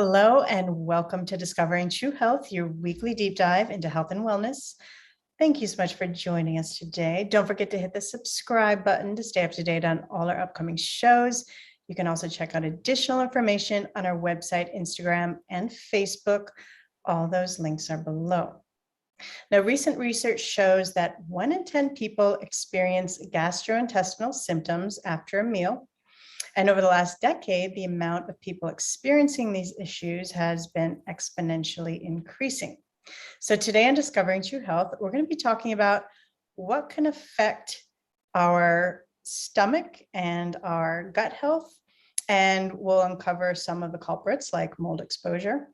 Hello, and welcome to Discovering True Health, your weekly deep dive into health and wellness. Thank you so much for joining us today. Don't forget to hit the subscribe button to stay up to date on all our upcoming shows. You can also check out additional information on our website, Instagram, and Facebook. All those links are below. Now, recent research shows that 1 in 10 people experience gastrointestinal symptoms after a meal. And over the last decade, the amount of people experiencing these issues has been exponentially increasing. So today on Discovering True Health, we're going to be talking about what can affect our stomach and our gut health. And we'll uncover some of the culprits like mold exposure.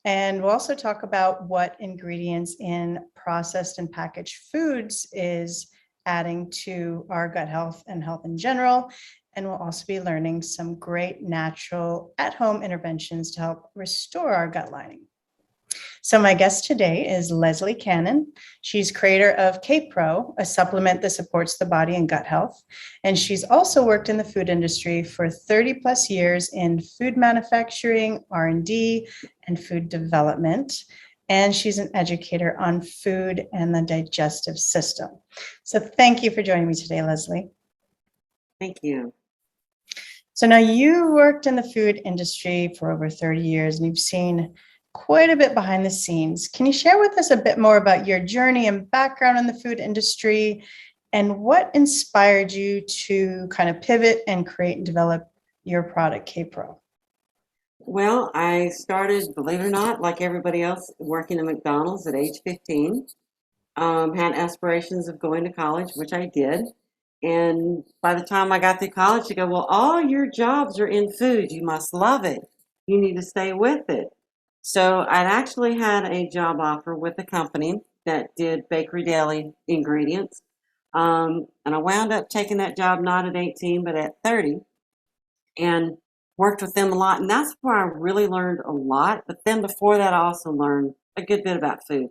And we'll also talk about what ingredients in processed and packaged foods is adding to our gut health and health in general. And we'll also be learning some great natural at-home interventions to help restore our gut lining. So my guest today is Leslie Cannon. She's creator of KePro, a supplement that supports the body and gut health. And she's also worked in the food industry for 30 plus years in food manufacturing, R&D, and food development. And she's an educator on food and the digestive system. So thank you for joining me today, Leslie. Thank you. So now you worked in the food industry for over 30 years and you've seen quite a bit behind the scenes. Can you share with us a bit more about your journey and background in the food industry and what inspired you to kind of pivot and create and develop your product, KePro? Well, I started, believe it or not, like everybody else, working at McDonald's at age 15. Had aspirations of going to college, which I did. And by the time I got through college, they go, well, all your jobs are in food. You must love it. You need to stay with it. So I'd actually had a job offer with a company that did bakery deli ingredients. And I wound up taking that job not at 18, but at 30. And worked with them a lot. And that's where I really learned a lot. But then before that, I also learned a good bit about food.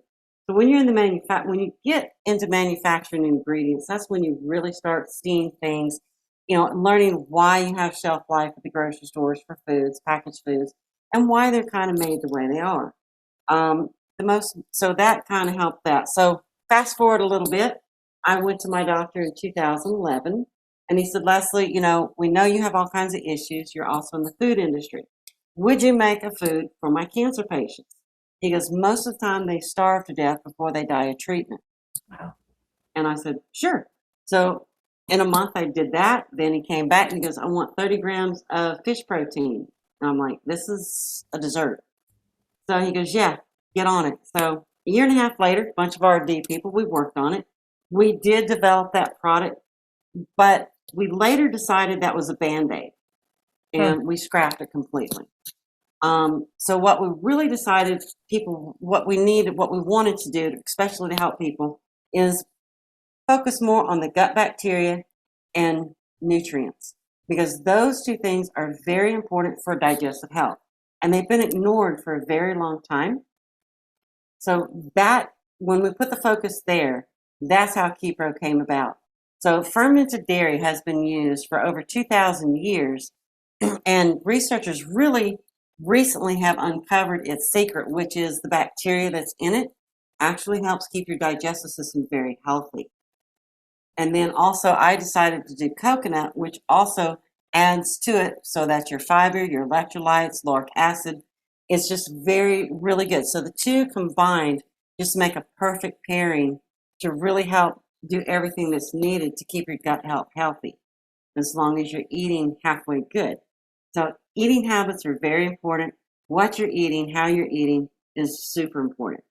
So when you're in the when you get into manufacturing ingredients, that's when you really start seeing things, learning why you have shelf life at the grocery stores for foods, packaged foods, and why they're kind of made the way they are. So that kind of helped that. So fast forward a little bit, I went to my doctor in 2011, and he said, Leslie, we know you have all kinds of issues. You're also in the food industry. Would you make a food for my cancer patients? He goes, most of the time they starve to death before they die of treatment. Wow. And I said, sure. So in a month I did that. Then he came back and he goes, I want 30 grams of fish protein. And I'm like, this is a dessert. So he goes, yeah, get on it. So a year and a half later, a bunch of R&D people, we worked on it. We did develop that product, but we later decided that was a Band-Aid. And we scrapped it completely. So what we really decided what we wanted to do, especially to help people, is focus more on the gut bacteria and nutrients, because those two things are very important for digestive health. And they've been ignored for a very long time. So that, when we put the focus there, that's how KePro came about. So fermented dairy has been used for over 2,000 years, and researchers really recently have uncovered its secret, which is the bacteria that's in it actually helps keep your digestive system very healthy. And then also I decided to do coconut, which also adds to it so that your fiber, your electrolytes, lauric acid, it's just really good. So the two combined just make a perfect pairing to really help do everything that's needed to keep your gut health healthy, as long as you're eating halfway good. So eating habits are very important. What you're eating, how you're eating is super important.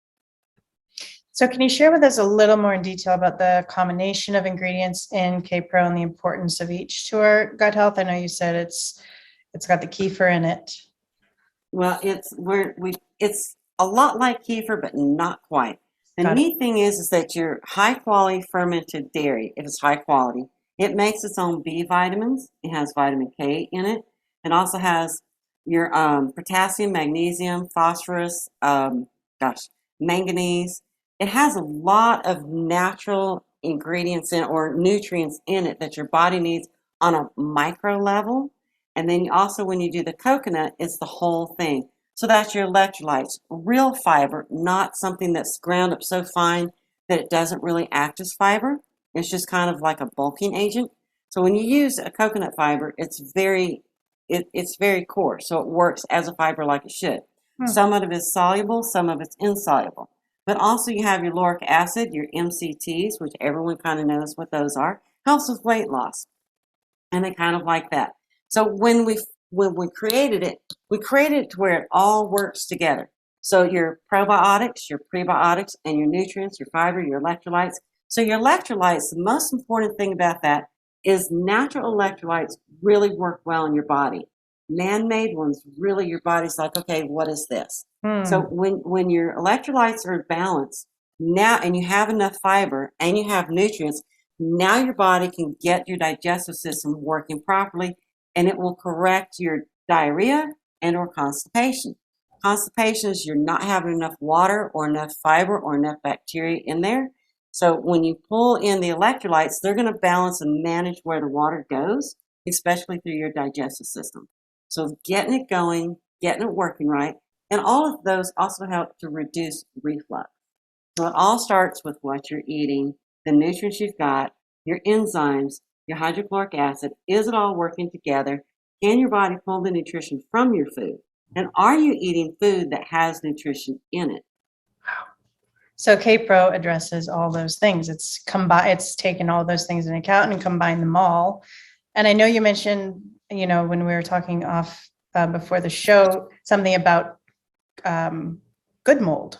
So can you share with us a little more in detail about the combination of ingredients in KePro and the importance of each to our gut health? I know you said it's got the kefir in it. Well, it's a lot like kefir, but not quite. The neat thing is that your high quality fermented dairy, if it's high quality, it makes its own B vitamins. It has vitamin K in it. It also has your potassium, magnesium, phosphorus, manganese. It has a lot of natural ingredients or nutrients in it that your body needs on a micro level. And then also when you do the coconut, it's the whole thing. So that's your electrolytes. Real fiber, not something that's ground up so fine that it doesn't really act as fiber. It's just kind of like a bulking agent. So when you use a coconut fiber, it's very coarse, so it works as a fiber like it should. Hmm. Some of it is soluble, some of it's insoluble. But also you have your lauric acid, your MCTs, which everyone kind of knows what those are. Helps with weight loss. And they kind of like that. So when we created it to where it all works together. So your probiotics, your prebiotics, and your nutrients, your fiber, your electrolytes. So your electrolytes, the most important thing about that is natural electrolytes really work well in your body. Man-made ones, really your body's like, okay, what is this? So when your electrolytes are balanced now, and you have enough fiber and you have nutrients, now your body can get your digestive system working properly, and it will correct your diarrhea and or constipation. Constipation is you're not having enough water or enough fiber or enough bacteria in there. So when you pull in the electrolytes, they're going to balance and manage where the water goes, especially through your digestive system. So getting it going, getting it working right, and all of those also help to reduce reflux. So it all starts with what you're eating, the nutrients you've got, your enzymes, your hydrochloric acid. Is it all working together? Can your body pull the nutrition from your food? And are you eating food that has nutrition in it? So KePro addresses all those things. It's taken all those things into account and combined them all. And I know you mentioned, when we were talking off before the show, something about good mold.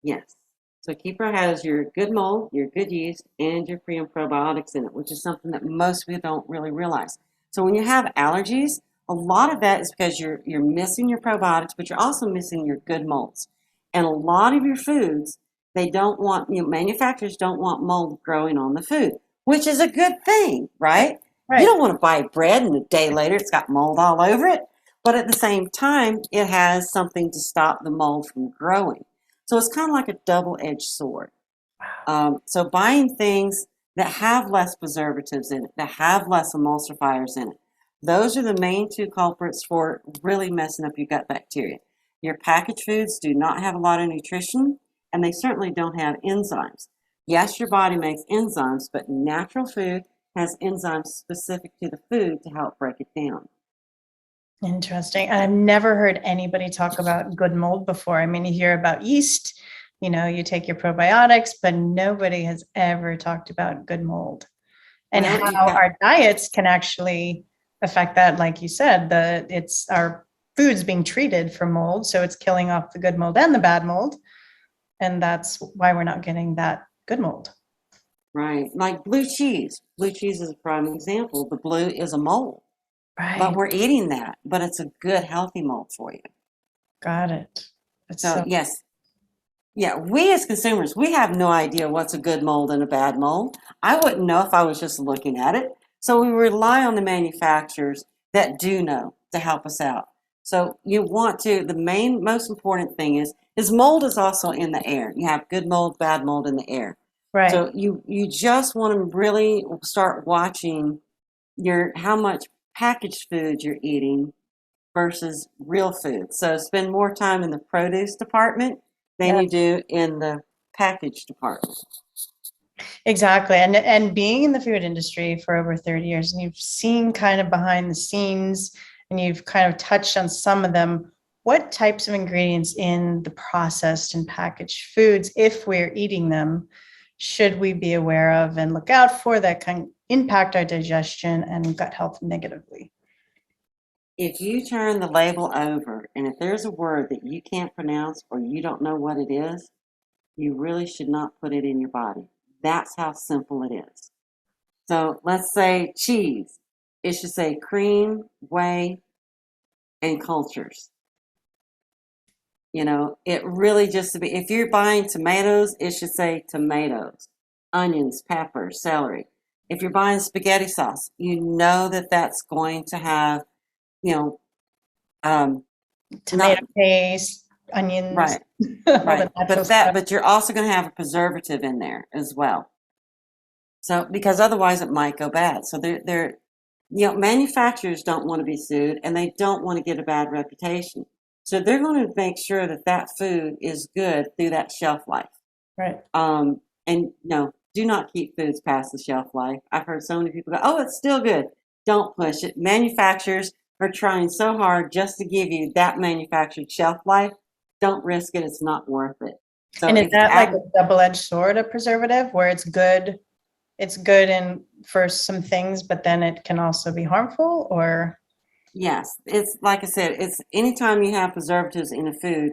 Yes. So KePro has your good mold, your good yeast, and your pre and probiotics in it, which is something that most people don't really realize. So when you have allergies, a lot of that is because you're missing your probiotics, but you're also missing your good molds. And a lot of your foods, they don't want, manufacturers don't want mold growing on the food, which is a good thing, right? Right. You don't want to buy bread and a day later it's got mold all over it. But at the same time, it has something to stop the mold from growing. So it's kind of like a double-edged sword. So buying things that have less preservatives in it, that have less emulsifiers in it, those are the main two culprits for really messing up your gut bacteria. Your packaged foods do not have a lot of nutrition, and they certainly don't have enzymes. Yes, your body makes enzymes, but natural food has enzymes specific to the food to help break it down. Interesting. And I've never heard anybody talk about good mold before. I mean, you hear about yeast, you take your probiotics, but nobody has ever talked about good mold and Well, how our diets can actually affect that. Like you said, it's our foods being treated for mold. So it's killing off the good mold and the bad mold. And that's why we're not getting that good mold. right. Like blue cheese. Blue cheese is a prime example. The blue is a mold. Right. But we're eating that, but it's a good, healthy mold for you. Got it. So, yes. Yeah, we as consumers, we have no idea what's a good mold and a bad mold. I wouldn't know if I was just looking at it. So we rely on the manufacturers that do know to help us out. So you want to, most important thing is mold is also in the air. You have good mold, bad mold in the air. Right. So you just want to really start watching how much packaged food you're eating versus real food. So spend more time in the produce department than you do in the package department. Exactly. And being in the food industry for over 30 years, and you've seen kind of behind the scenes and you've kind of touched on some of them, what types of ingredients in the processed and packaged foods, if we're eating them, should we be aware of and look out for that can impact our digestion and gut health negatively? If you turn the label over and if there's a word that you can't pronounce or you don't know what it is, you really should not put it in your body. That's how simple it is. So let's say cheese. It should say cream, whey, and cultures. It really just to be, if you're buying tomatoes, it should say tomatoes, onions, peppers, celery. If you're buying spaghetti sauce, you know that that's going to have, tomato paste, onions. Right. Right. But you're also going to have a preservative in there as well. So, because otherwise it might go bad. So manufacturers don't want to be sued and they don't want to get a bad reputation. So they're going to make sure that that food is good through that shelf life. Right. And no, do not keep foods past the shelf life. I've heard so many people go, oh, it's still good. Don't push it. Manufacturers are trying so hard just to give you that manufactured shelf life. Don't risk it. It's not worth it. So And is if you that like add, a double-edged sword, a preservative, where it's good in for some things, but then it can also be harmful, or? yes, it's like I said, it's anytime you have preservatives in a food,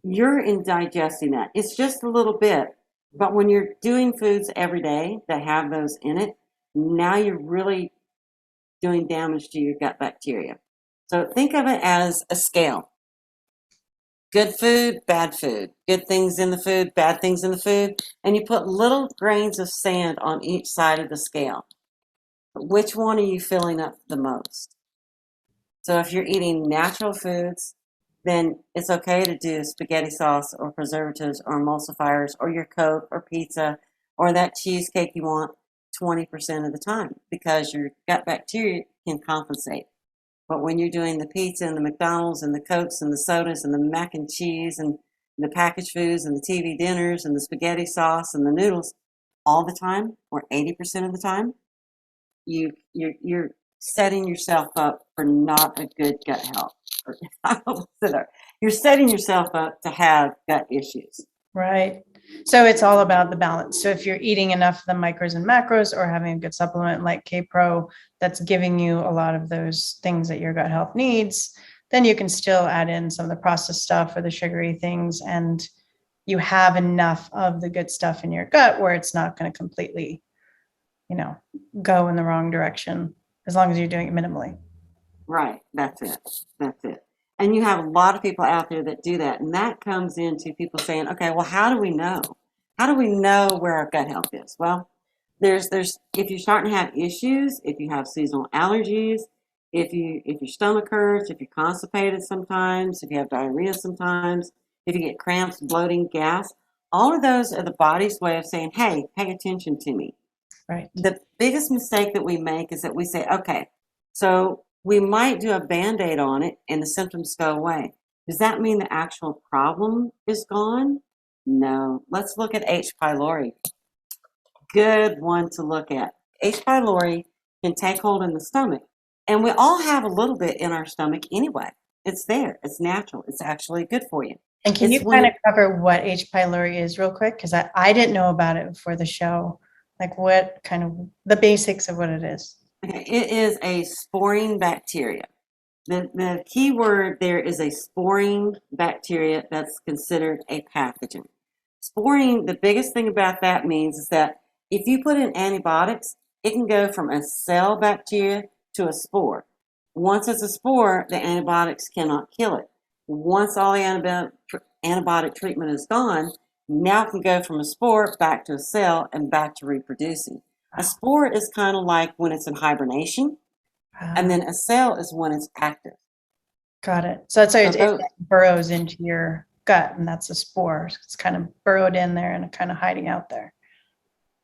you're indigesting that. It's just a little bit. But when you're doing foods every day that have those in it, now you're really doing damage to your gut bacteria. So think of it as a scale. Good food, bad food. Good things in the food, bad things in the food. And you put little grains of sand on each side of the scale. Which one are you filling up the most? So if you're eating natural foods, then it's okay to do spaghetti sauce or preservatives or emulsifiers or your Coke or pizza or that cheesecake you want 20% of the time because your gut bacteria can compensate. But when you're doing the pizza and the McDonald's and the Cokes and the sodas and the mac and cheese and the packaged foods and the TV dinners and the spaghetti sauce and the noodles all the time or 80% of the time, you're setting yourself up for not a good gut health. You're setting yourself up to have gut issues. Right. So it's all about the balance. So if you're eating enough of the micros and macros or having a good supplement like KePro that's giving you a lot of those things that your gut health needs, then you can still add in some of the processed stuff or the sugary things, and you have enough of the good stuff in your gut where it's not going to completely, go in the wrong direction as long as you're doing it minimally. Right. That's it. That's it. And you have a lot of people out there that do that. And that comes into people saying, okay, well, how do we know? How do we know where our gut health is? Well, there's if you're starting to have issues, if you have seasonal allergies, if your stomach hurts, if you're constipated sometimes, if you have diarrhea sometimes, if you get cramps, bloating, gas, all of those are the body's way of saying, hey, pay attention to me. Right. The biggest mistake that we make is that we say, okay, so we might do a band-aid on it and the symptoms go away. Does that mean the actual problem is gone? No. Let's look at H. pylori. Good one to look at. H. pylori can take hold in the stomach. And we all have a little bit in our stomach anyway. It's there. It's natural. It's actually good for you. And can It's you when kind of cover what H. pylori is real quick? Because I didn't know about it before the show. Like what kind of the basics of what it is. Okay, it is a sporing bacteria. The key word there is a sporing bacteria that's considered a pathogen. Sporing, the biggest thing about that means is that if you put in antibiotics, it can go from a cell bacteria to a spore. Once it's a spore, the antibiotics cannot kill it. Once all the antibiotic treatment is gone, now it can go from a spore back to a cell and back to reproducing. A spore is kind of like when it's in hibernation, and then a cell is when it's active. Got it. So that's why So it those, burrows into your gut, and that's a spore. It's kind of burrowed in there and kind of hiding out there.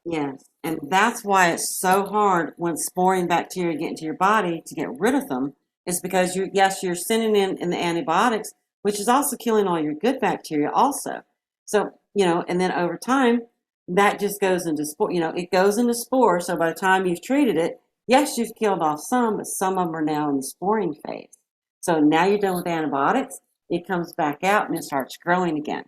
yes, and that's why it's so hard when sporing bacteria get into your body to get rid of them, is because you're sending in the antibiotics, which is also killing all your good bacteria also. So, and then over time, that just goes into spore, it goes into spore. So by the time you've treated it, yes, you've killed off some, but some of them are now in the sporing phase. So now you're done with antibiotics, it comes back out and it starts growing again.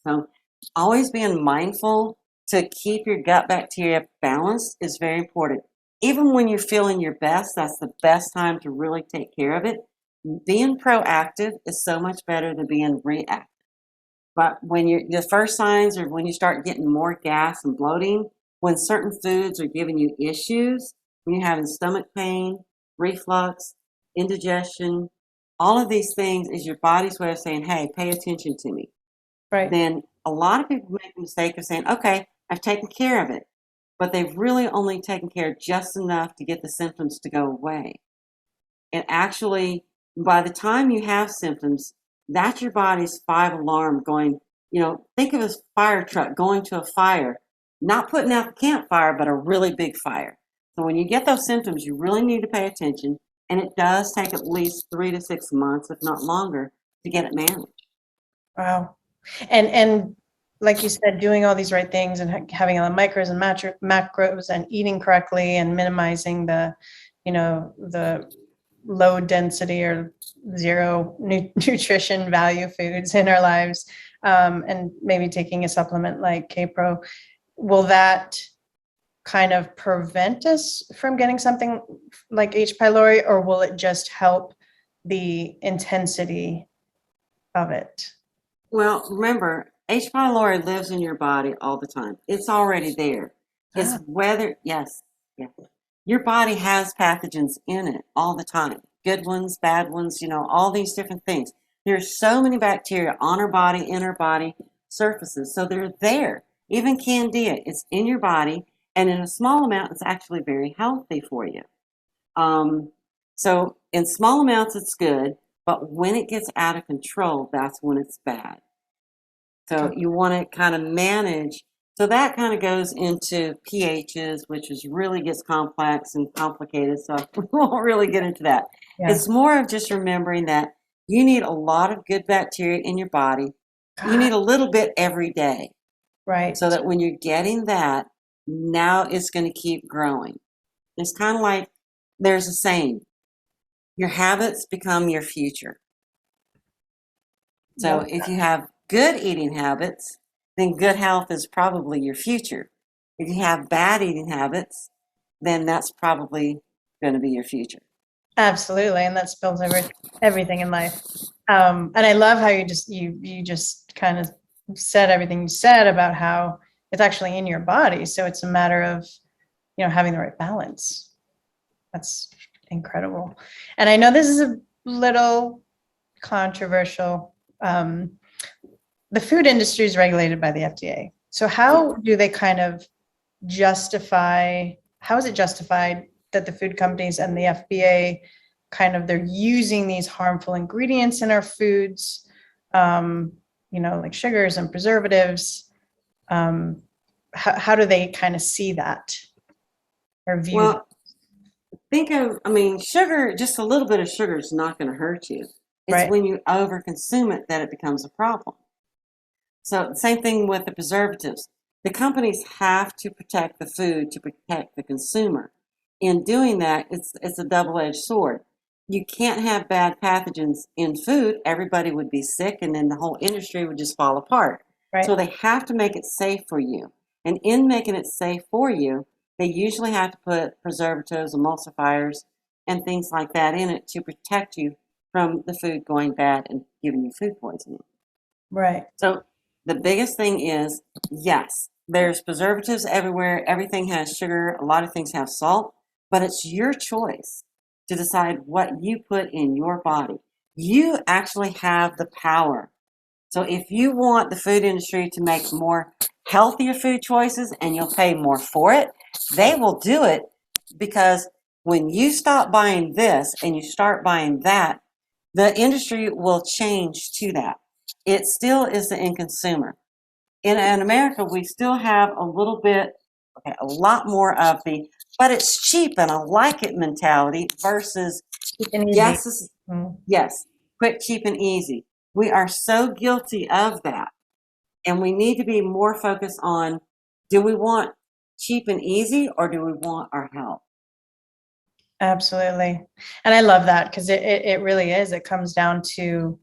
So always being mindful to keep your gut bacteria balanced is very important. Even when you're feeling your best, that's the best time to really take care of it. Being proactive is so much better than being reactive. But when the first signs are when you start getting more gas and bloating, when certain foods are giving you issues, when you're having stomach pain, reflux, indigestion, all of these things is your body's way of saying, hey, pay attention to me. Right. Then a lot of people make the mistake of saying, okay, I've taken care of it, but they've really only taken care just enough to get the symptoms to go away. And actually, by the time you have symptoms, that's your body's 5 alarm going, think of a fire truck going to a fire, not putting out the campfire, but a really big fire. So when you get those symptoms, you really need to pay attention. And it does take at least 3 to 6 months, if not longer, to get it managed. Wow. And like you said, doing all these right things and having all the micros and macros and eating correctly and minimizing the, the low density or zero nutrition value foods in our lives, and maybe taking a supplement like KePro, will that kind of prevent us from getting something like H. pylori, or will it just help the intensity of it? Well, remember, H. pylori lives in your body all the time. It's already there. It's whether, yes, yes. Your body has pathogens in it all the time. Good ones, bad ones, all these different things. There's so many bacteria on our body, in our body surfaces. So they're there. Even candida, it's in your body. And in a small amount, it's actually very healthy for you. So in small amounts, it's good. But when it gets out of control, that's when it's bad. So you want to kind of manage. So that kind of goes into pHs, which really gets complex and complicated. So we won't really get into that. Yeah. It's more of just remembering that you need a lot of good bacteria in your body. You need a little bit every day. Right. So that when you're getting that, now it's going to keep growing. It's kind of like there's a saying, your habits become your future. So if you have good eating habits, then good health is probably your future. If you have bad eating habits, then that's probably going to be your future. Absolutely, and that spills over everything in life. And I love how you just kind of said everything you said about how it's actually in your body. So it's a matter of, having the right balance. That's incredible. And I know this is a little controversial. The food industry is regulated by the FDA. So how do they kind of how is it justified that the food companies and the FBA they're using these harmful ingredients in our foods, like sugars and preservatives? How do they kind of see that or view that? Well, sugar, just a little bit of sugar is not going to hurt you. It's Right. when you overconsume it that it becomes a problem. So same thing with the preservatives. The companies have to protect the food to protect the consumer. In doing that, it's a double-edged sword. You can't have bad pathogens in food. Everybody would be sick, and then the whole industry would just fall apart. Right. So they have to make it safe for you. And in making it safe for you, they usually have to put preservatives, emulsifiers, and things like that in it to protect you from the food going bad and giving you food poisoning. Right. So the biggest thing is, yes, there's preservatives everywhere. Everything has sugar. A lot of things have salt. But it's your choice to decide what you put in your body. You actually have the power. So if you want the food industry to make more healthier food choices and you'll pay more for it, they will do it, because when you stop buying this and you start buying that, the industry will change to that. It still is the end consumer. In America, we still have a lot more of the, but it's cheap and I like it mentality versus, yes, quick, cheap, and easy. We are so guilty of that. And we need to be more focused on, do we want cheap and easy, or do we want our health? Absolutely. And I love that, because it really is. It comes down to,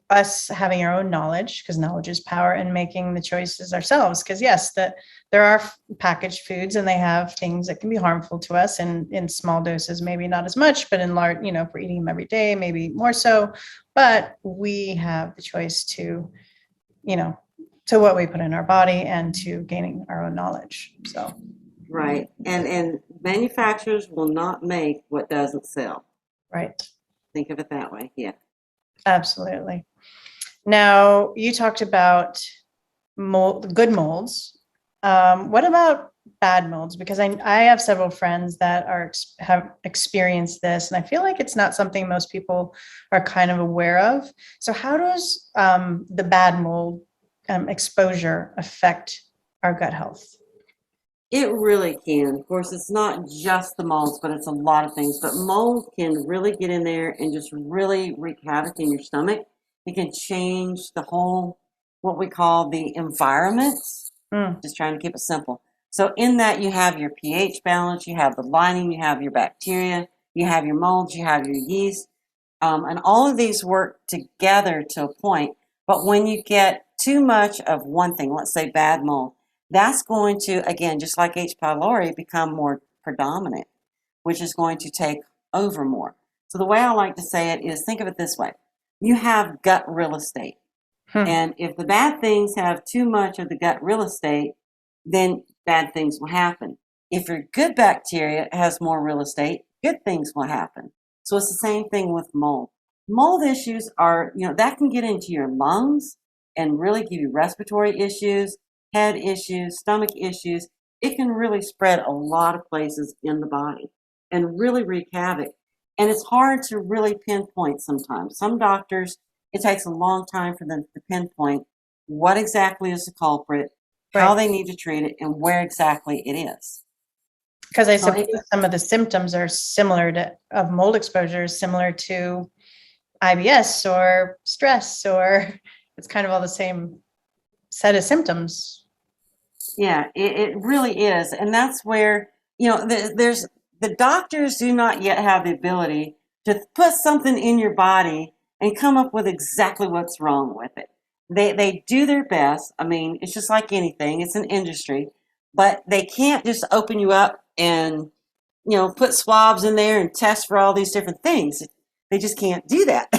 us having our own knowledge, because knowledge is power, and making the choices ourselves. Because yes, there are packaged foods and they have things that can be harmful to us, and in small doses, maybe not as much, but in large, if we're eating them every day, maybe more so. But we have the choice to what we put in our body and to gaining our own knowledge. So. Right. And manufacturers will not make what doesn't sell. Right. Think of it that way. Yeah. Absolutely. Now, you talked about good molds. What about bad molds? Because I have several friends that have experienced this, and I feel like it's not something most people are kind of aware of. So how does the bad mold exposure affect our gut health? It really can. Of course, it's not just the molds, but it's a lot of things. But mold can really get in there and just really wreak havoc in your stomach. It can change the whole, what we call the environment. Just trying to keep it simple. So in that you have your pH balance, you have the lining, you have your bacteria, you have your molds, you have your yeast, and all of these work together to a point. But when you get too much of one thing, let's say bad mold, that's going to, again, just like H. pylori, become more predominant, which is going to take over more. So the way I like to say it is, think of it this way. You have gut real estate. And if the bad things have too much of the gut real estate, then bad things will happen. If your good bacteria has more real estate, good things will happen. So it's the same thing with mold. Mold issues are, that can get into your lungs and really give you respiratory issues, head issues, stomach issues. It can really spread a lot of places in the body and really wreak havoc. And it's hard to really pinpoint sometimes. Some doctors, it takes a long time for them to pinpoint what exactly is the culprit, how they need to treat it, and where exactly it is. Because I suppose some of the symptoms are similar of mold exposure, similar to IBS or stress, or it's kind of all the same set of symptoms. Yeah, it really is. And that's where, there's the doctors do not yet have the ability to put something in your body and come up with exactly what's wrong with it. They do their best. I mean, it's just like anything. It's an industry. But they can't just open you up and, put swabs in there and test for all these different things. They just can't do that.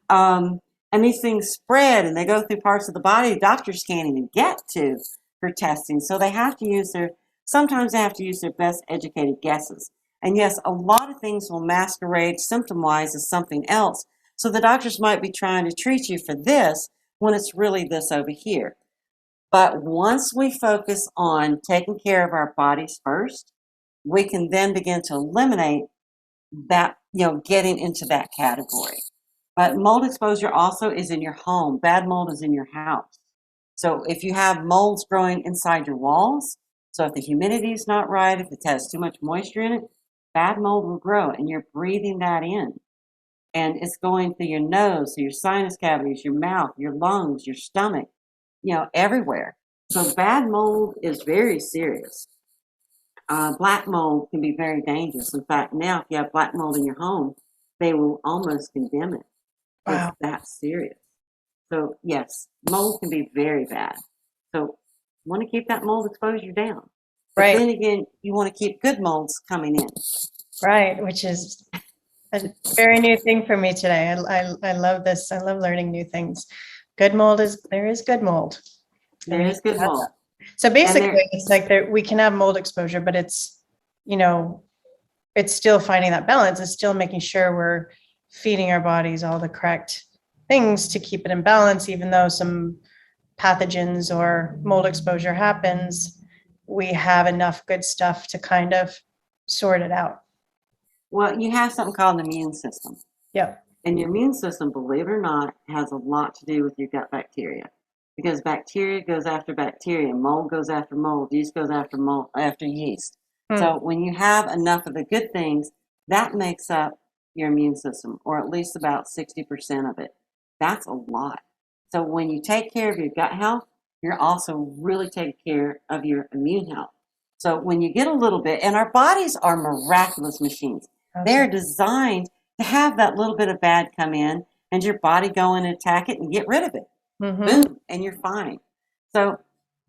And these things spread and they go through parts of the body doctors can't even get to for testing. So they have to sometimes they have to use their best educated guesses. And yes, a lot of things will masquerade symptom-wise as something else. So the doctors might be trying to treat you for this when it's really this over here. But once we focus on taking care of our bodies first, we can then begin to eliminate that, getting into that category. But mold exposure also is in your home. Bad mold is in your house. So if you have molds growing inside your walls, so if the humidity is not right, if it has too much moisture in it, bad mold will grow and you're breathing that in. And it's going through your nose, through your sinus cavities, your mouth, your lungs, your stomach, everywhere. So bad mold is very serious. Black mold can be very dangerous. In fact, now if you have black mold in your home, they will almost condemn it. Wow. It's that serious. So yes, mold can be very bad. So you want to keep that mold exposure down. But then again, you want to keep good molds coming in. Right, which is a very new thing for me today. I love this. I love learning new things. There is good mold. There is good mold. So basically, it's like we can have mold exposure, but it's, it's still finding that balance. It's still making sure we're feeding our bodies all the correct things to keep it in balance, even though some pathogens or mold exposure happens, we have enough good stuff to kind of sort it out. Well, you have something called an immune system. Yep. And your immune system, believe it or not, has a lot to do with your gut bacteria. Because bacteria goes after bacteria, mold goes after mold, yeast goes after yeast. So when you have enough of the good things, that makes up your immune system, or at least about 60% of it. That's a lot. So when you take care of your gut health, you're also really taking care of your immune health. So when you get a little bit, and our bodies are miraculous machines. They're designed to have that little bit of bad come in and your body go in and attack it and get rid of it. Boom, and you're fine. So,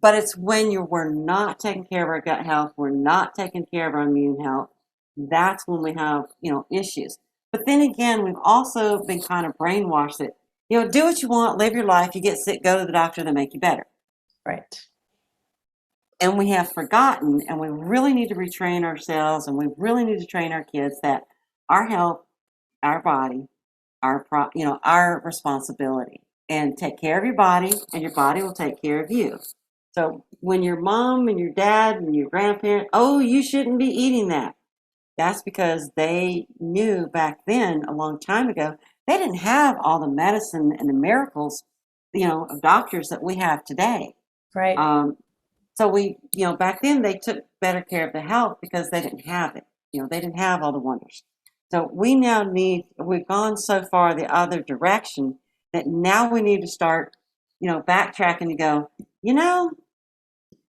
but it's when we're not taking care of our gut health, we're not taking care of our immune health, that's when we have, issues. But then again, we've also been kind of brainwashed that, do what you want, live your life, you get sick, go to the doctor, they'll make you better. Right. And we have forgotten, and we really need to retrain ourselves, and we really need to train our kids that our health, our body, our responsibility. And take care of your body, and your body will take care of you. So when your mom and your dad and your grandparent, oh, you shouldn't be eating that. That's because they knew back then, a long time ago, they didn't have all the medicine and the miracles, of doctors that we have today. Right. So we, back then they took better care of the health because they didn't have it. They didn't have all the wonders. So we've gone so far the other direction that now we need to start, backtracking to go,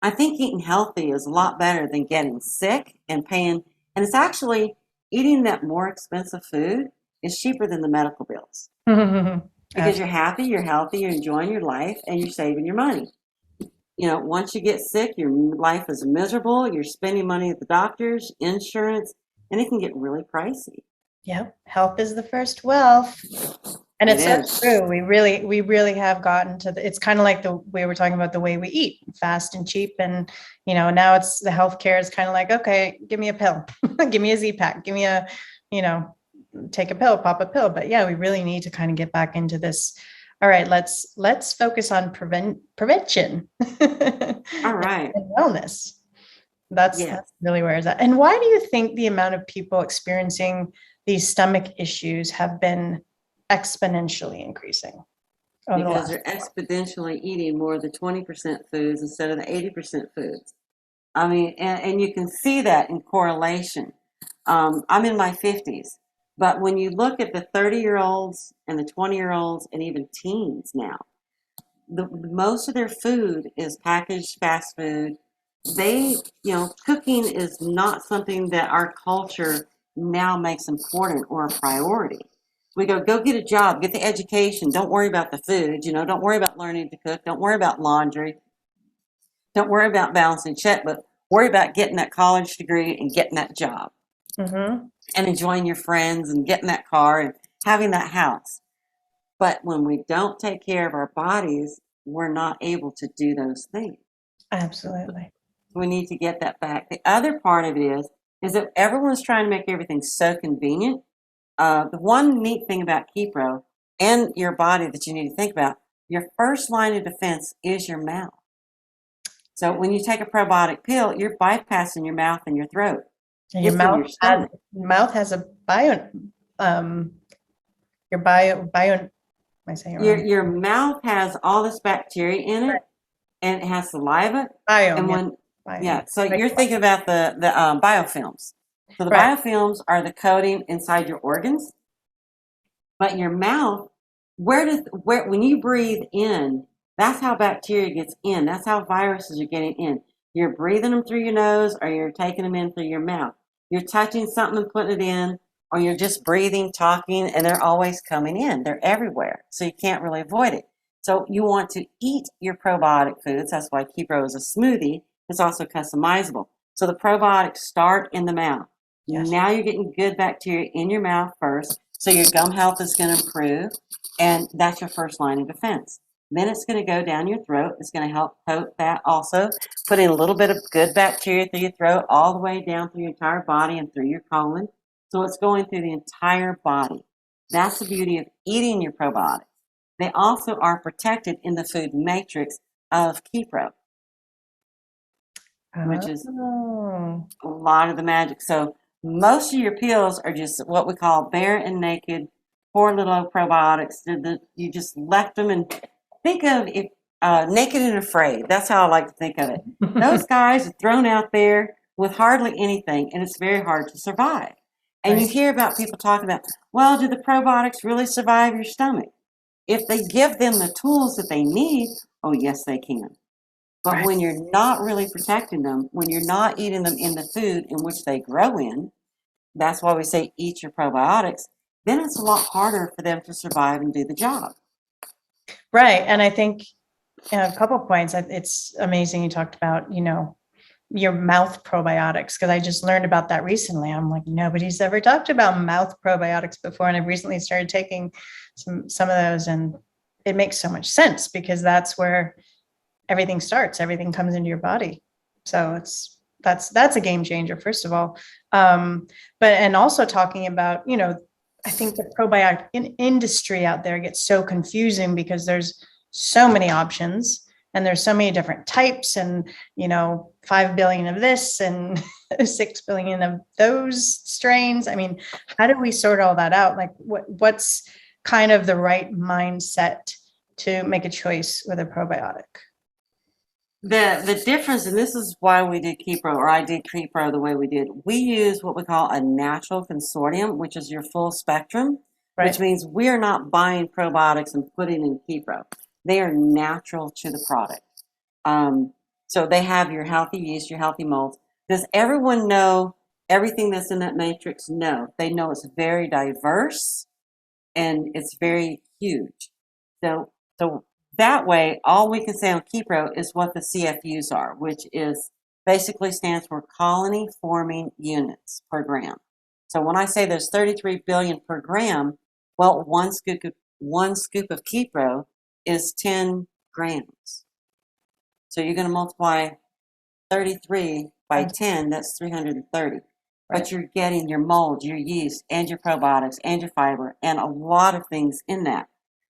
I think eating healthy is a lot better than getting sick and paying. And it's actually eating that more expensive food is cheaper than the medical bills because you're happy, you're healthy, you're enjoying your life, and you're saving your money. Once you get sick, your life is miserable. You're spending money at the doctors, insurance, and it can get really pricey. Yep. Health is the first wealth. And it's so true. We really have gotten to it's kind of like we were talking about the way we eat, fast and cheap. And, now it's the healthcare is kind of like, okay, give me a pill, give me a Z-Pack, give me a, take a pill, pop a pill. But yeah, we really need to kind of get back into this. All right, let's focus on prevention. All right. And wellness. That's really where it's at. And why do you think the amount of people experiencing these stomach issues have been exponentially increasing? Because they're exponentially eating more of the 20% foods instead of the 80% foods. I mean, and you can see that in correlation. I'm in my 50s, but when you look at the 30-year-olds and the 20-year-olds and even teens now, most of their food is packaged fast food. Cooking is not something that our culture now makes important or a priority. We go get a job, get the education. Don't worry about the food. Don't worry about learning to cook. Don't worry about laundry. Don't worry about balancing check, but worry about getting that college degree and getting that job and enjoying your friends and getting that car and having that house. But when we don't take care of our bodies, we're not able to do those things. Absolutely. We need to get that back. The other part of it is that everyone's trying to make everything so convenient. The one neat thing about KePro and your body that you need to think about, your first line of defense is your mouth. So when you take a probiotic pill, you're bypassing your mouth and your throat. And your mouth has a your mouth has all this bacteria in it, and it has saliva. So you're thinking about the biofilms. So the biofilms are the coating inside your organs, but your mouth, when you breathe in, that's how bacteria gets in. That's how viruses are getting in. You're breathing them through your nose, or you're taking them in through your mouth. You're touching something and putting it in, or you're just breathing, talking, and they're always coming in. They're everywhere, so you can't really avoid it. So you want to eat your probiotic foods. That's why KePro is a smoothie. It's also customizable. So the probiotics start in the mouth. Yes. Now you're getting good bacteria in your mouth first, so your gum health is going to improve, and that's your first line of defense. Then it's going to go down your throat. It's going to help coat that also, putting a little bit of good bacteria through your throat all the way down through your entire body and through your colon. So it's going through the entire body. That's the beauty of eating your probiotics. They also are protected in the food matrix of KePro, which is a lot of the magic. So most of your pills are just what we call bare and naked, poor little probiotics. You just left them, and think of it naked and afraid. That's how I like to think of it. Those guys are thrown out there with hardly anything, and it's very hard to survive. And you hear about people talking about, well, do the probiotics really survive your stomach? If they give them the tools that they need, oh, yes, they can. But when you're not really protecting them, when you're not eating them in the food in which they grow in, that's why we say eat your probiotics, then it's a lot harder for them to survive and do the job. Right. And I think a couple of points, it's amazing you talked about, your mouth probiotics, because I just learned about that recently. I'm like, nobody's ever talked about mouth probiotics before. And I've recently started taking some of those, and it makes so much sense because that's where everything starts. Everything comes into your body. So that's a game changer, first of all. And also talking about, I think the probiotic industry out there gets so confusing because there's so many options and there's so many different types, and 5 billion of this and 6 billion of those strains. I mean, how do we sort all that out? Like what's kind of the right mindset to make a choice with a probiotic? The difference, and this is why we did KePro, or I did KePro the way we did, we use what we call a natural consortium, which is your full spectrum. which means we're not buying probiotics and putting in KePro. They are natural to the product. So they have your healthy yeast, your healthy molds. Does everyone know everything that's in that matrix? No. They know it's very diverse and it's very huge. So that way, all we can say on KePro is what the CFUs are, which is basically stands for colony forming units per gram. So when I say there's 33 billion per gram, well, one scoop of KePro is 10 grams. So you're going to multiply 33 by 10, that's 330. But you're getting your mold, your yeast, and your probiotics, and your fiber, and a lot of things in that.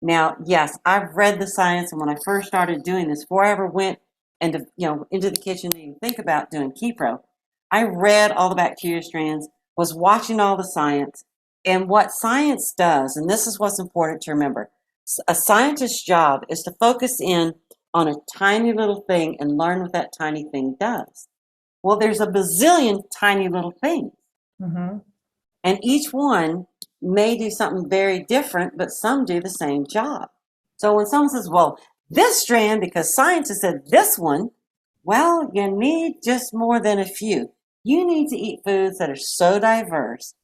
Now, yes, I've read the science, and when I first started doing this, before I ever went into the kitchen to even think about doing KePro, I read all the bacteria strands, was watching all the science, and what science does, and this is what's important to remember, a scientist's job is to focus in on a tiny little thing and learn what that tiny thing does. Well, there's a bazillion tiny little things. Mm-hmm. And each one may do something very different, but some do the same job. So when someone says, well, this strand, because scientists said this one, well, you need just more than a few. You need to eat foods that are so diverse,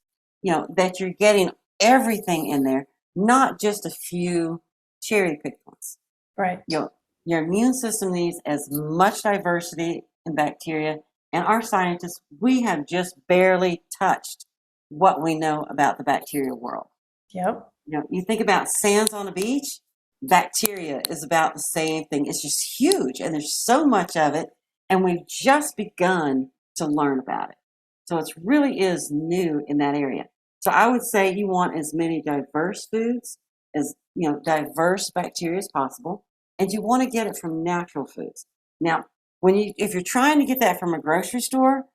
that you're getting everything in there, not just a few cherry-picked ones. Right. Your immune system needs as much diversity in bacteria, and our scientists, we have just barely touched what we know about the bacterial world. Yep. You think about sands on a beach, bacteria is about the same thing. It's just huge, and there's so much of it, and we've just begun to learn about it. So it really is new in that area. So I would say you want as many diverse foods, as diverse bacteria as possible, and you want to get it from natural foods. Now, if you're trying to get that from a grocery store,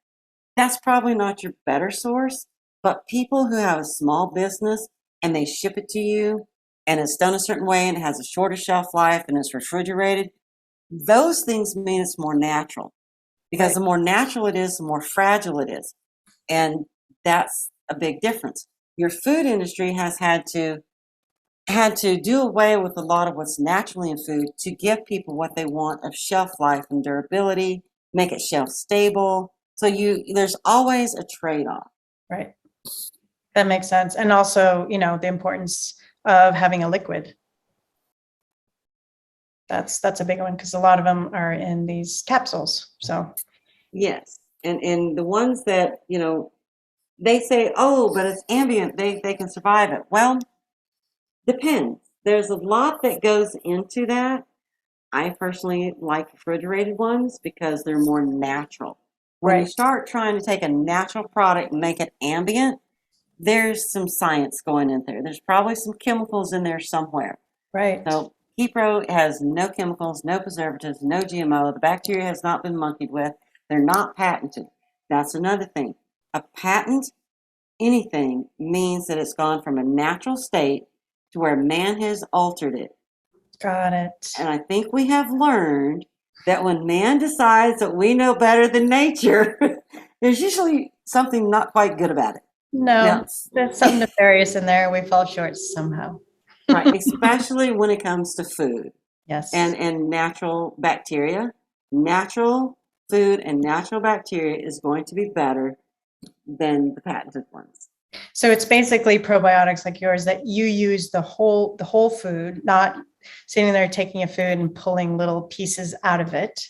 that's probably not your better source. But people who have a small business and they ship it to you and it's done a certain way and it has a shorter shelf life and it's refrigerated, those things mean it's more natural. Because the more natural it is, the more fragile it is. And that's a big difference. Your food industry has had to do away with a lot of what's naturally in food to give people what they want of shelf life and durability, make it shelf stable. So there's always a trade-off. Right. That makes sense. And also, the importance of having a liquid. That's a big one because a lot of them are in these capsules. So yes. And the ones that, they say, oh, but it's ambient, they can survive it. Well, depends. There's a lot that goes into that. I personally like refrigerated ones because they're more natural. When you start trying to take a natural product and make it ambient, there's some science going in there. There's probably some chemicals in there somewhere. Right. So KePro has no chemicals, no preservatives, no GMO. The bacteria has not been monkeyed with. They're not patented. That's another thing. A patent, anything, means that it's gone from a natural state to where man has altered it. Got it. And I think we have learned that when man decides that we know better than nature, there's usually something not quite good about it. No, there's something nefarious in there. We fall short somehow. Right, especially when it comes to food. Yes. And natural bacteria. Natural food and natural bacteria is going to be better than the patented ones. So it's basically probiotics like yours that you use the whole food, not sitting there taking a food and pulling little pieces out of it,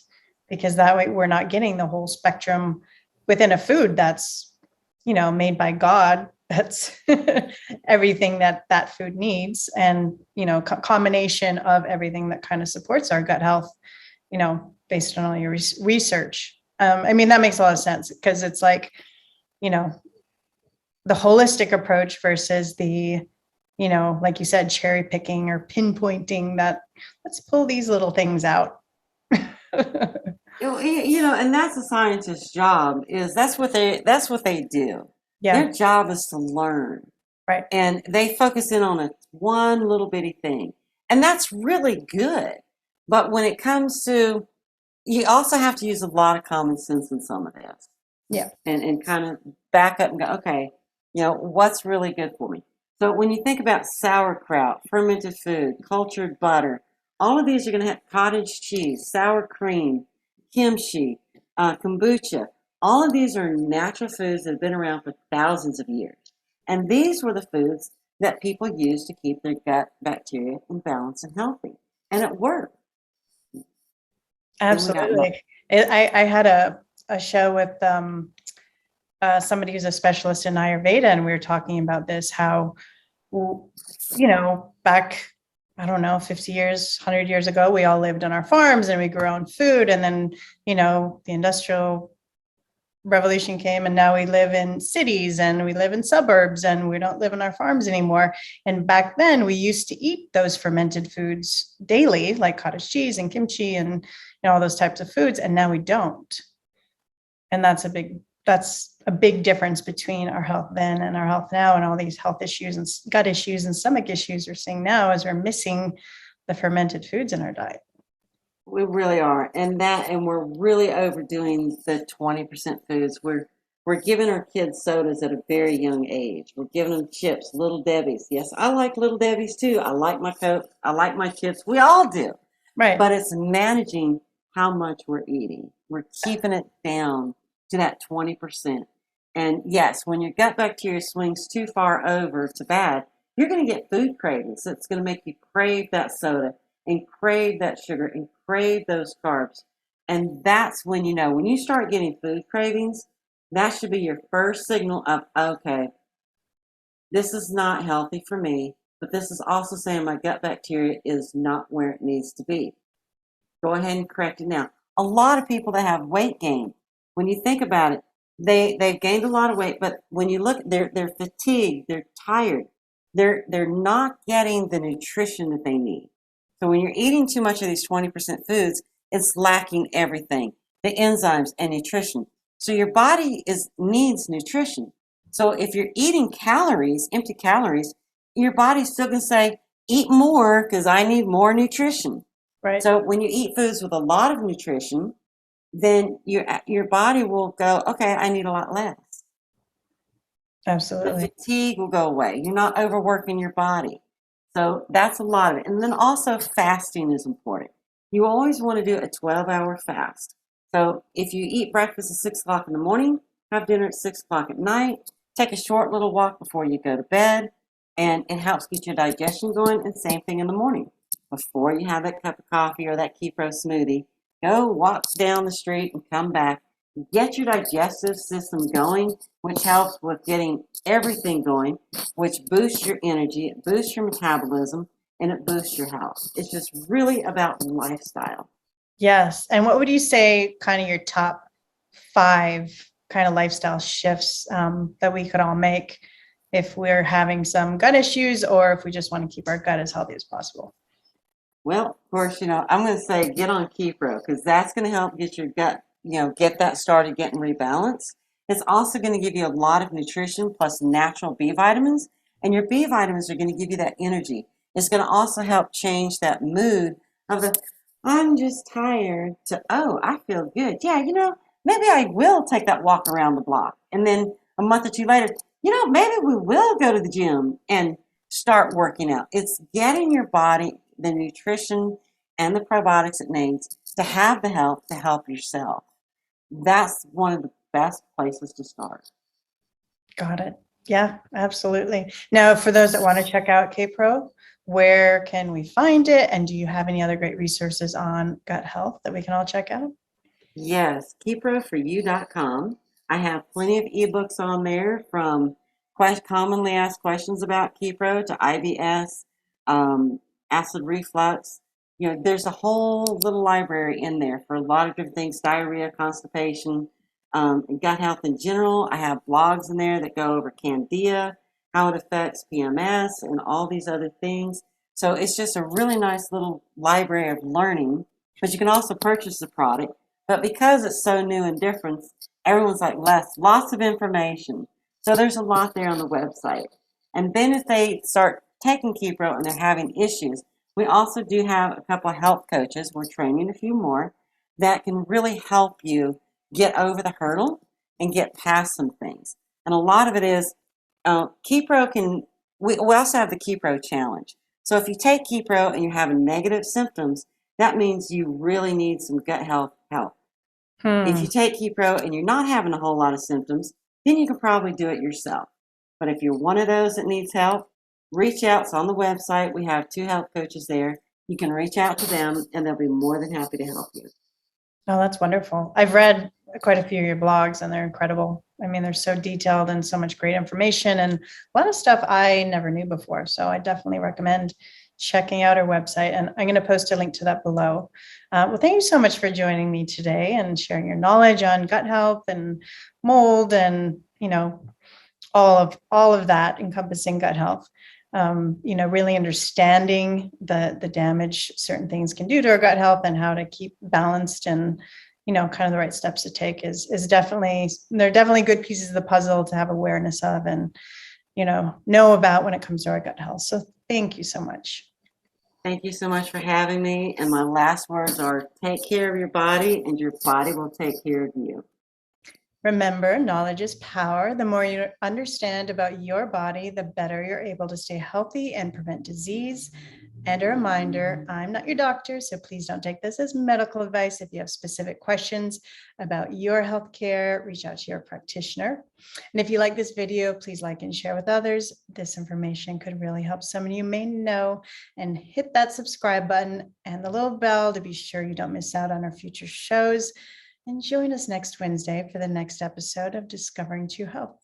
because that way we're not getting the whole spectrum within a food that's, made by God. That's everything that food needs. And, combination of everything that kind of supports our gut health, based on all your research. That makes a lot of sense because it's like, the holistic approach versus the, like you said, cherry picking or pinpointing that let's pull these little things out. And that's a scientist's job that's what they do. Yeah. Their job is to learn. Right. And they focus in on one little bitty thing. And that's really good. But when it comes to, you also have to use a lot of common sense in some of this. Yeah. And kind of back up and go, okay, what's really good for me? So when you think about sauerkraut, fermented food, cultured butter, all of these are going to have cottage cheese, sour cream, kimchi, kombucha. All of these are natural foods that have been around for thousands of years. And these were the foods that people used to keep their gut bacteria in balance and healthy. And it worked. Absolutely. I had a show with somebody who's a specialist in Ayurveda, and we were talking about this, how, back, I don't know, 50 years, 100 years ago, we all lived on our farms and we grew our own food. And then, the industrial revolution came, and now we live in cities and we live in suburbs and we don't live on our farms anymore. And back then we used to eat those fermented foods daily, like cottage cheese and kimchi and all those types of foods. And now we don't. And that's a big difference between our health then and our health now, and all these health issues and gut issues and stomach issues we're seeing now as we're missing the fermented foods in our diet. We really are, and we're really overdoing the 20% foods. We're giving our kids sodas at a very young age. We're giving them chips, Little Debbie's. Yes, I like Little Debbie's too. I like my Coke. I like my chips. We all do. Right. But it's managing how much we're eating. We're keeping it down to that 20%. And yes, when your gut bacteria swings too far over to bad, you're going to get food cravings. It's going to make you crave that soda and crave that sugar and crave those carbs. And that's when when you start getting food cravings, that should be your first signal of, okay, this is not healthy for me, but this is also saying my gut bacteria is not where it needs to be. Go ahead and correct it now. A lot of people that have weight gain, when you think about it, they've gained a lot of weight, but when you look, they're fatigued, they're tired, they're not getting the nutrition that they need. So when you're eating too much of these 20% foods, it's lacking everything, the enzymes and nutrition. So your body needs nutrition. So if you're eating calories, empty calories, your body's still going to say, eat more because I need more nutrition. Right. So when you eat foods with a lot of nutrition, then your body will go, okay, I need a lot less. Absolutely. The fatigue will go away. You're not overworking your body. So that's a lot of it. And then also fasting is important. You always want to do a 12-hour fast. So if you eat breakfast at 6 o'clock in the morning, have dinner at 6 o'clock at night, take a short little walk before you go to bed, and it helps get your digestion going, and same thing in the morning. Before you have that cup of coffee or that KePro smoothie, go walk down the street and come back. Get your digestive system going, which helps with getting everything going, which boosts your energy, it boosts your metabolism, and it boosts your health. It's just really about lifestyle. Yes. And what would you say kind of your top 5 kind of lifestyle shifts that we could all make if we're having some gut issues, or if we just want to keep our gut as healthy as possible? Well, of course, I'm going to say get on KePro, because that's going to help get your gut, get that started getting rebalanced. It's also going to give you a lot of nutrition plus natural B vitamins, and your B vitamins are going to give you that energy. It's going to also help change that mood of the, I'm just tired, to, oh, I feel good. Yeah, maybe I will take that walk around the block. And then a month or two later, maybe we will go to the gym and start working out. It's getting your body the nutrition and the probiotics it needs to have the health to help yourself. That's one of the best places to start. Got it. Yeah, absolutely. Now, for those that want to check out KePro, where can we find it? And do you have any other great resources on gut health that we can all check out? Yes, KeProForYou.com. I have plenty of ebooks on there, from commonly asked questions about KePro to IBS, acid reflux. There's a whole little library in there for a lot of different things: diarrhea, constipation, gut health in general. I have blogs in there that go over candida, how it affects PMS, and all these other things. So it's just a really nice little library of learning. But you can also purchase the product. But because it's so new and different, everyone's like, lots of information. So there's a lot there on the website. And then if they start taking KePro and they're having issues, we also do have a couple of health coaches. We're training a few more that can really help you get over the hurdle and get past some things. And a lot of it is KePro can we also have the KePro challenge. So if you take KePro and you're having negative symptoms, that means you really need some gut health help. If you take KePro and you're not having a whole lot of symptoms, then you can probably do it yourself. But if you're one of those that needs help, reach out. It's on the website. We have 2 health coaches there. You can reach out to them and they'll be more than happy to help you. Oh, that's wonderful. I've read quite a few of your blogs and they're incredible. I mean, they're so detailed and so much great information and a lot of stuff I never knew before. So I definitely recommend checking out our website, and I'm going to post a link to that below. Well, thank you so much for joining me today and sharing your knowledge on gut health and mold and, all of that encompassing gut health. Really understanding the damage certain things can do to our gut health and how to keep balanced and, kind of the right steps to take is definitely, they're definitely good pieces of the puzzle to have awareness of and, know about when it comes to our gut health. So thank you so much. Thank you so much for having me. And my last words are take care of your body and your body will take care of you. Remember, knowledge is power. The more you understand about your body, the better you're able to stay healthy and prevent disease. And a reminder, I'm not your doctor, so please don't take this as medical advice. If you have specific questions about your healthcare, reach out to your practitioner. And if you like this video, please like and share with others. This information could really help someone you may know. And hit that subscribe button and the little bell to be sure you don't miss out on our future shows. And join us next Wednesday for the next episode of Discovering True Health.